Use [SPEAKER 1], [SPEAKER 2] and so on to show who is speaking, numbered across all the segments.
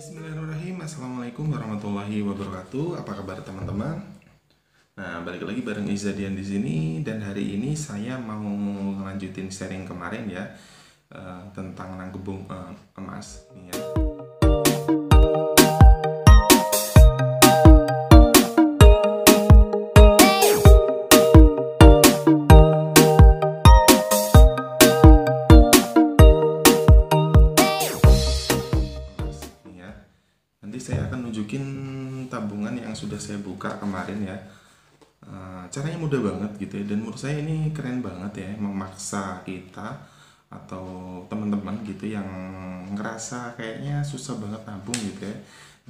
[SPEAKER 1] Bismillahirrahmanirrahim. Assalamualaikum warahmatullahi wabarakatuh. Apa kabar teman-teman? Nah, balik lagi bareng Izadian di sini dan hari ini saya mau lanjutin sharing kemarin ya, tentang nanggebung emas ini ya. Nanti saya akan nunjukin tabungan yang sudah saya buka kemarin ya. Caranya mudah banget gitu ya, dan menurut saya ini keren banget ya, memaksa kita atau teman-teman gitu yang ngerasa kayaknya susah banget nabung gitu ya,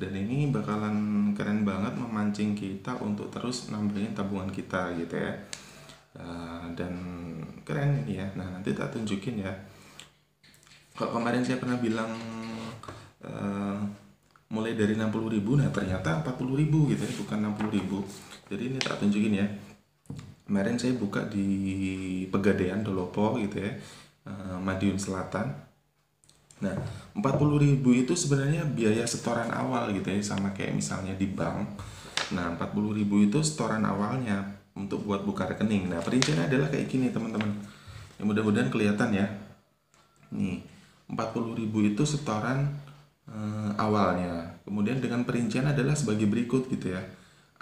[SPEAKER 1] dan ini bakalan keren banget memancing kita untuk terus nambahin tabungan kita gitu ya. Dan keren ini ya. Nah, nanti tak tunjukin ya. Kalau kemarin saya pernah bilang mulai dari 60.000, nah ternyata 40.000 gitu ya, bukan 60.000. Jadi ini tak tunjukin ya. Kemarin saya buka di Pegadaian Dolopo gitu ya, Madiun Selatan. Nah, 40.000 itu sebenarnya biaya setoran awal gitu ya, sama kayak misalnya di bank. Nah, 40.000 itu setoran awalnya untuk buat buka rekening. Nah, perinciannya adalah kayak gini teman-teman. Ya, mudah-mudahan kelihatan ya. Nih, 40.000 itu setoran awalnya. Kemudian dengan perincian adalah sebagai berikut gitu ya.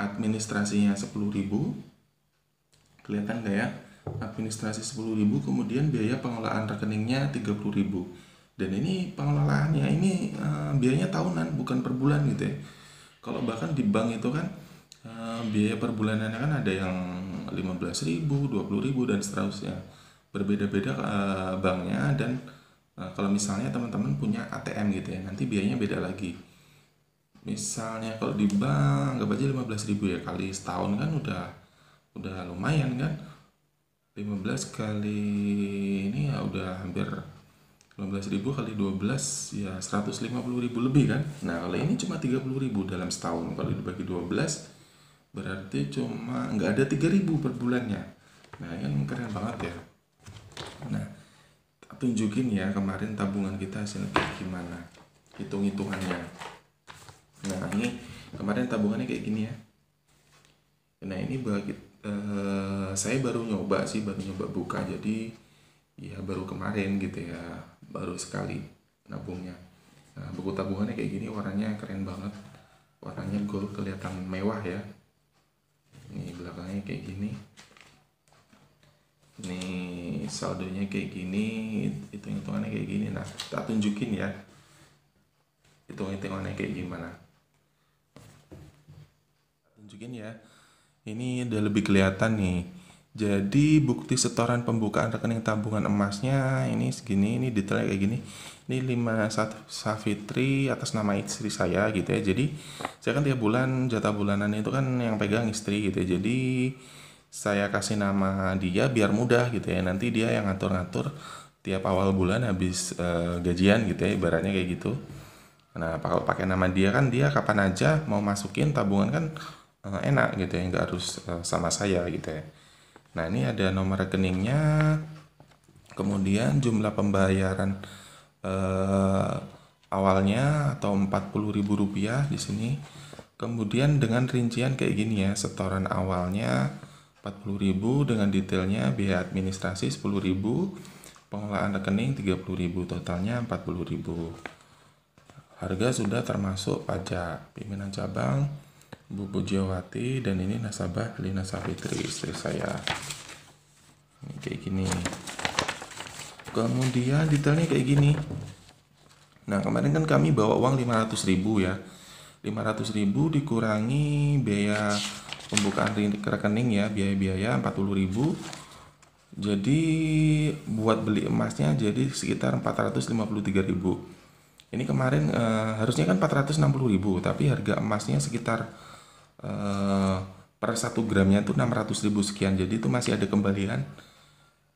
[SPEAKER 1] Administrasinya 10.000. Kelihatan nggak ya? Administrasi 10.000, kemudian biaya pengelolaan rekeningnya 30.000. Dan ini pengelolaannya ini biayanya tahunan, bukan per bulan gitu ya. Kalau bahkan di bank itu kan biaya per bulanannya kan ada yang 15.000, 20.000 dan seterusnya. Berbeda-beda banknya, dan kalau misalnya teman-teman punya ATM gitu ya, nanti biayanya beda lagi. Misalnya kalau di bank anggap aja 15.000 ya, kali setahun kan udah lumayan kan. 15 kali ini ya udah hampir 15.000 kali 12 ya 150.000 lebih kan. Nah, kalau ini cuma 30.000 dalam setahun. Kalau dibagi 12 berarti cuma nggak ada 3.000 per bulannya. Nah, ini kan keren banget ya. Nah, tunjukin ya kemarin tabungan kita hasilnya kayak gimana, hitung-hitungannya. Nah, ini kemarin tabungannya kayak gini ya. Nah, ini bagi saya baru nyoba buka, jadi ya baru kemarin gitu ya, baru sekali nabungnya. Nah, buku tabungannya kayak gini, warnanya keren banget, warnanya gold, kelihatan mewah ya. Ini belakangnya kayak gini. Nih saldonya kayak gini, hitung-hitungannya kayak gini. Nah, tak tunjukin ya hitung-hitungannya kayak gimana. Tunjukin ya. Ini udah lebih kelihatan nih. Jadi bukti setoran pembukaan rekening tabungan emasnya ini segini, ini detailnya kayak gini. Ini 51 Safitri atas nama istri saya gitu ya. Jadi saya kan tiap bulan jatah bulanan itu kan yang pegang istri gitu ya. Jadi saya kasih nama dia biar mudah gitu ya. Nanti dia yang ngatur-ngatur tiap awal bulan habis gajian gitu ya, ibaratnya kayak gitu. Nah, kalau pakai nama dia kan dia kapan aja mau masukin tabungan kan enak gitu ya, nggak harus sama saya gitu ya. Nah, ini ada nomor rekeningnya, kemudian jumlah pembayaran awalnya atau Rp40.000 di sini. Kemudian dengan rincian kayak gini ya, setoran awalnya 40.000 dengan detailnya, biaya administrasi 10.000, pengelolaan rekening 30.000, totalnya 40.000. Harga sudah termasuk pajak. Pimpinan cabang Bu Pujiawati, dan ini nasabah Lina Safitri istri saya. Ini kayak gini. Kemudian detailnya kayak gini. Nah, kemarin kan kami bawa uang 500.000 ya. 500.000 dikurangi biaya pembukaan rekening ya, biaya-biaya 40.000. Jadi buat beli emasnya jadi sekitar 453.000. Ini kemarin harusnya kan 460.000, tapi harga emasnya sekitar per 1 gramnya tuh 600.000 sekian. Jadi itu masih ada kembalian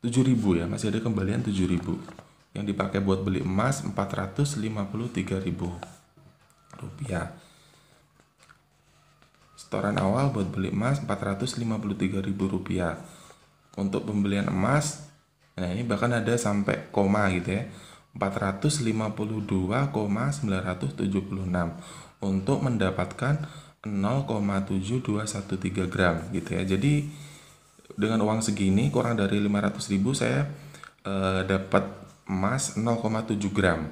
[SPEAKER 1] 7.000 ya, masih ada kembalian 7.000. Yang dipakai buat beli emas 453.000 rupiah. Setoran awal buat beli emas 453.000 rupiah. Untuk pembelian emas, nah ini bahkan ada sampai koma gitu ya, 452,976 untuk mendapatkan 0,7213 gram gitu ya. Jadi dengan uang segini kurang dari 500.000 saya dapat emas 0,7 gram.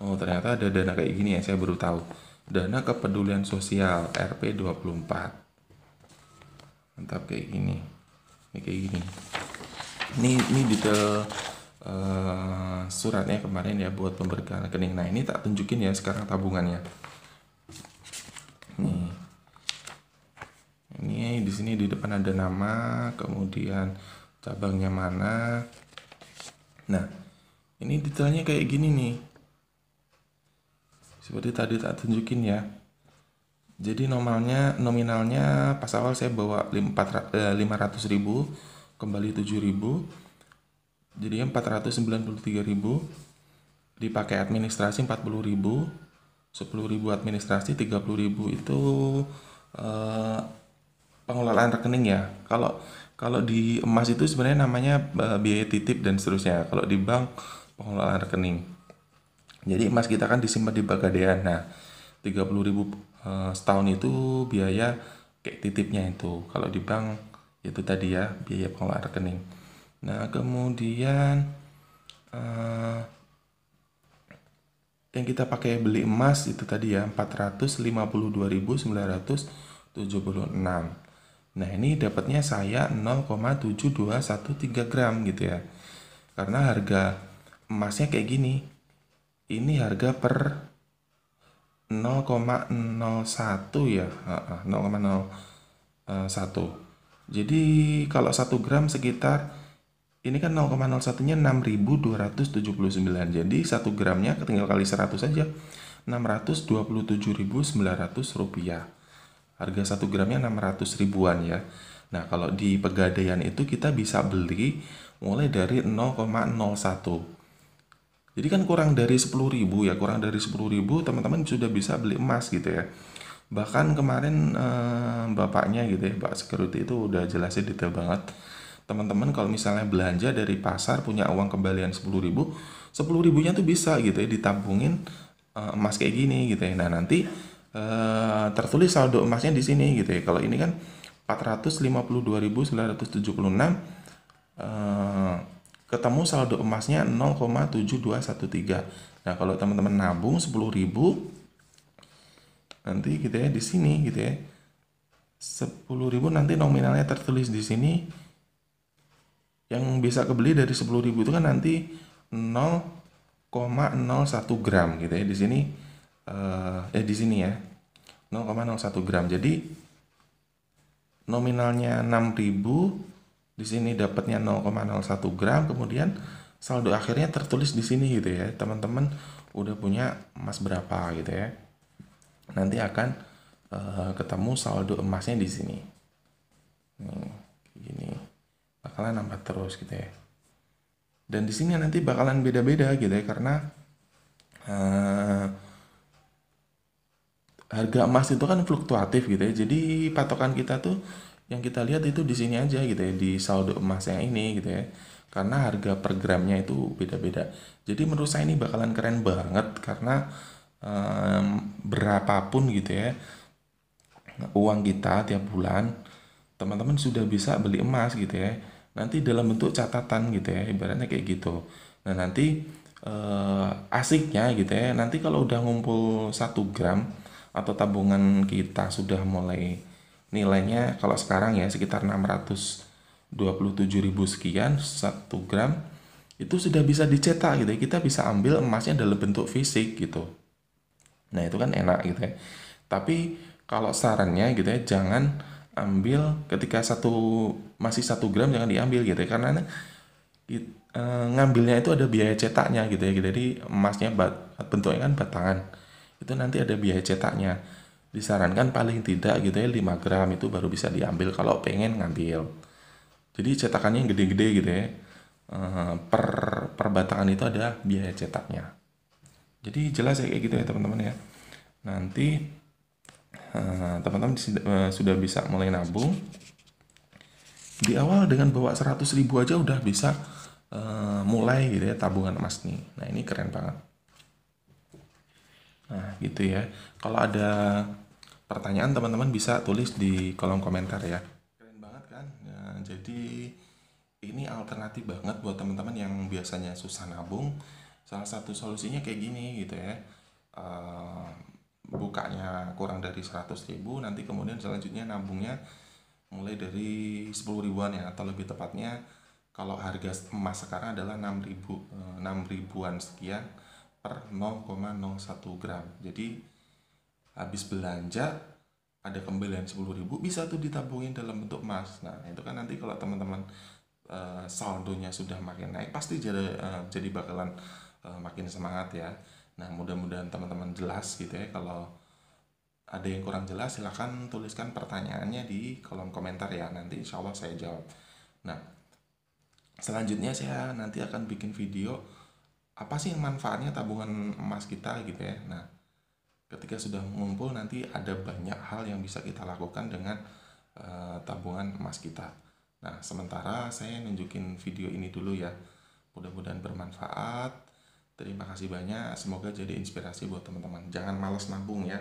[SPEAKER 1] Oh, ternyata ada dana kayak gini ya, saya baru tahu. Dana kepedulian sosial RP24. Mantap kayak gini. Ini kayak gini. Ini detail suratnya kemarin ya buat pemberian rekening. Nah, ini tak tunjukin ya sekarang tabungannya. Nih. Ini di sini di depan ada nama, kemudian cabangnya mana. Nah, ini detailnya kayak gini nih. Seperti tadi tak tunjukin ya. Jadi nominalnya pas awal saya bawa 500.000, kembali 7.000. Jadi 493.000. Dipakai administrasi 40.000. 10.000 administrasi, 30.000 itu pengelolaan rekening ya. Kalau di emas itu sebenarnya namanya biaya titip dan seterusnya. Kalau di bank pengelolaan rekening. Jadi emas kita kan disimpan di Pegadaian. Nah, 30.000 setahun itu biaya kayak titipnya itu. Kalau di bank itu tadi ya biaya pengelolaan rekening. Nah, kemudian yang kita pakai beli emas itu tadi ya 452.976. Nah, ini dapatnya saya 0,7213 gram gitu ya. Karena harga emasnya kayak gini. Ini harga per 0,01 ya, 0,01. Jadi kalau 1 gram sekitar ini kan 0,01-nya 6.279. Jadi 1 gramnya tinggal kali 100 saja. 627.900 rupiah. Harga 1 gramnya 600 ribuan ya. Nah, kalau di Pegadaian itu kita bisa beli mulai dari 0,01. Jadi kan kurang dari 10.000 ya, kurang dari 10.000 teman-teman sudah bisa beli emas gitu ya. Bahkan kemarin bapaknya gitu ya, Pak Security itu udah jelasin detail banget. Teman-teman kalau misalnya belanja dari pasar punya uang kembalian 10.000, 10.000-nya tuh bisa gitu ya ditabungin emas kayak gini gitu ya. Nah, nanti tertulis saldo emasnya di sini gitu ya. Kalau ini kan 452.976 ketemu saldo emasnya 0,7213. Nah, kalau teman-teman nabung 10.000 nanti gitu ya di sini gitu ya. 10.000 nanti nominalnya tertulis di sini. Yang bisa kebeli dari 10.000 itu kan nanti 0,01 gram gitu ya di sini di sini ya 0,01 gram. Jadi nominalnya 6.000, di sini dapatnya 0,01 gram, kemudian saldo akhirnya tertulis di sini gitu ya. Teman-teman udah punya emas berapa gitu ya. Nanti akan ketemu saldo emasnya di sini. Nih, gini. Bakalan nambah terus gitu ya. Dan di sini nanti bakalan beda-beda gitu ya karena harga emas itu kan fluktuatif gitu ya. Jadi patokan kita tuh yang kita lihat itu di sini aja gitu ya, di saldo emasnya ini gitu ya. Karena harga per gramnya itu beda-beda. Jadi menurut saya ini bakalan keren banget karena berapapun gitu ya uang kita tiap bulan, teman-teman sudah bisa beli emas gitu ya. Nanti dalam bentuk catatan gitu ya, ibaratnya kayak gitu. Nah, nanti asiknya gitu ya, nanti kalau udah ngumpul 1 gram atau tabungan kita sudah mulai nilainya kalau sekarang ya sekitar 627.000 sekian 1 gram itu sudah bisa dicetak gitu ya. Kita bisa ambil emasnya dalam bentuk fisik gitu. Nah, itu kan enak gitu ya. Tapi kalau sarannya gitu ya, jangan ambil ketika masih 1 gram jangan diambil gitu ya. Karena ngambilnya itu ada biaya cetaknya gitu ya. Jadi emasnya bentuknya kan batangan. Itu nanti ada biaya cetaknya. Disarankan paling tidak gitu ya 5 gram itu baru bisa diambil kalau pengen ngambil. Jadi cetakannya yang gede-gede gitu ya. Per batangan itu ada biaya cetaknya. Jadi jelas ya kayak gitu ya teman-teman ya. Nanti teman-teman sudah bisa mulai nabung. Di awal dengan bawa 100.000 aja udah bisa mulai gitu ya tabungan emas nih. Nah ini keren banget. Nah gitu ya. Kalau ada pertanyaan teman-teman bisa tulis di kolom komentar ya. Keren banget kan? Nah, jadi ini alternatif banget buat teman-teman yang biasanya susah nabung. Salah satu solusinya kayak gini gitu ya. Eh, Bukanya kurang dari 100.000, nanti kemudian selanjutnya nabungnya mulai dari 10 ribuan ya, atau lebih tepatnya kalau harga emas sekarang adalah 6 ribuan sekian per 0,01 gram. Jadi habis belanja ada kembalian 10.000, bisa tuh ditabungin dalam bentuk emas. Nah itu kan nanti kalau teman-teman saldonya sudah makin naik, pasti jadi bakalan makin semangat ya. Nah mudah-mudahan teman-teman jelas gitu ya. Kalau ada yang kurang jelas silahkan tuliskan pertanyaannya di kolom komentar ya, nanti insya Allah saya jawab. Nah selanjutnya saya nanti akan bikin video apa sih manfaatnya tabungan emas kita gitu ya. Nah ketika sudah mengumpul nanti ada banyak hal yang bisa kita lakukan dengan tabungan emas kita. Nah sementara saya nunjukin video ini dulu ya, mudah-mudahan bermanfaat. Terima kasih banyak, semoga jadi inspirasi buat teman-teman. Jangan malas nabung ya.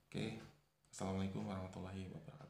[SPEAKER 1] Oke, assalamualaikum warahmatullahi wabarakatuh.